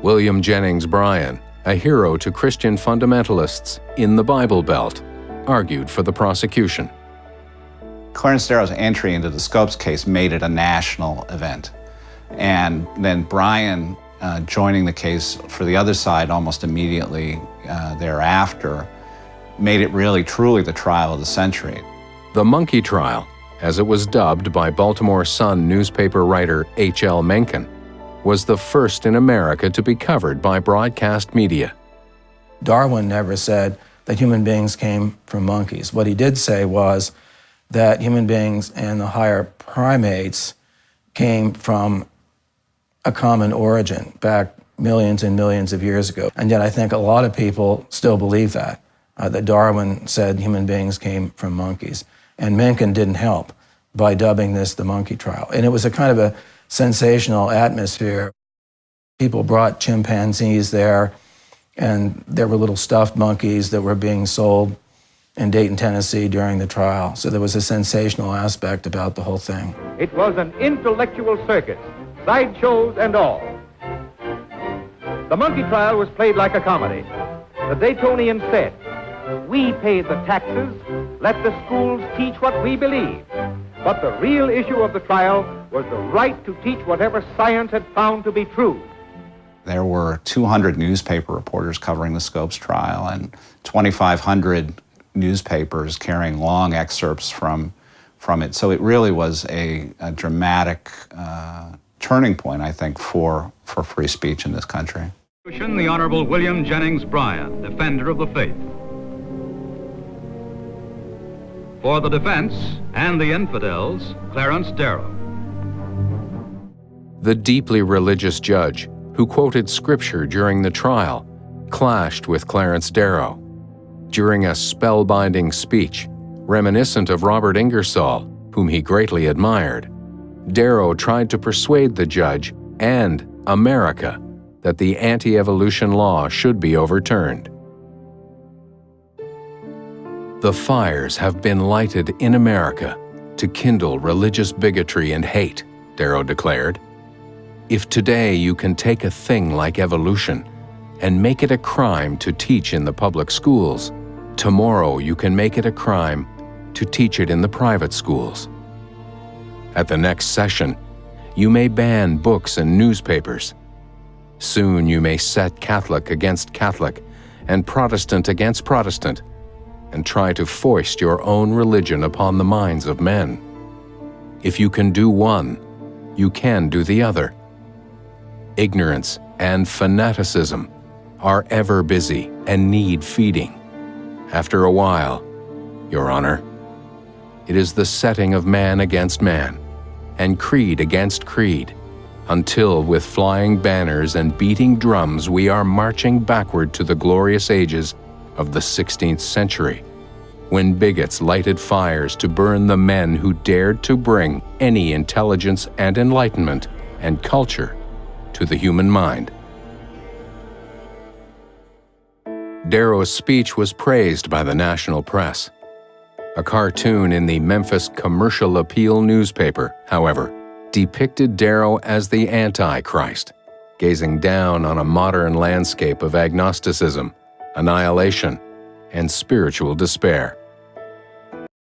William Jennings Bryan, a hero to Christian fundamentalists in the Bible Belt, argued for the prosecution. Clarence Darrow's entry into the Scopes case made it a national event. And then Bryan joining the case for the other side almost immediately thereafter made it really truly the trial of the century. The monkey trial, as it was dubbed by Baltimore Sun newspaper writer H.L. Mencken, was the first in America to be covered by broadcast media. Darwin never said that human beings came from monkeys. What he did say was that human beings and the higher primates came from a common origin back millions and millions of years ago. And yet I think a lot of people still believe that Darwin said human beings came from monkeys. And Mencken didn't help by dubbing this the monkey trial. And it was a kind of a sensational atmosphere. People brought chimpanzees there, and there were little stuffed monkeys that were being sold in Dayton, Tennessee during the trial. So there was a sensational aspect about the whole thing. It was an intellectual circus, sideshows and all. The monkey trial was played like a comedy. The Daytonian said, "We pay the taxes, let the schools teach what we believe." But the real issue of the trial was the right to teach whatever science had found to be true. There were 200 newspaper reporters covering the Scopes trial and 2,500 newspapers carrying long excerpts from it. So it really was a dramatic turning point, I think, for free speech in this country. The Honorable William Jennings Bryan, defender of the faith. For the defense and the infidels, Clarence Darrow. The deeply religious judge, who quoted scripture during the trial, clashed with Clarence Darrow. During a spellbinding speech, reminiscent of Robert Ingersoll, whom he greatly admired, Darrow tried to persuade the judge and America that the anti-evolution law should be overturned. The fires have been lighted in America to kindle religious bigotry and hate, Darrow declared. If today you can take a thing like evolution and make it a crime to teach in the public schools, tomorrow you can make it a crime to teach it in the private schools. At the next session, you may ban books and newspapers. Soon you may set Catholic against Catholic and Protestant against Protestant and try to foist your own religion upon the minds of men. If you can do one, you can do the other. Ignorance and fanaticism are ever busy and need feeding. After a while, Your Honor, it is the setting of man against man and creed against creed, until with flying banners and beating drums we are marching backward to the glorious ages of the 16th century, when bigots lighted fires to burn the men who dared to bring any intelligence and enlightenment and culture to the human mind. Darrow's speech was praised by the national press. A cartoon in the Memphis Commercial Appeal newspaper, however, depicted Darrow as the Antichrist, gazing down on a modern landscape of agnosticism, annihilation, and spiritual despair.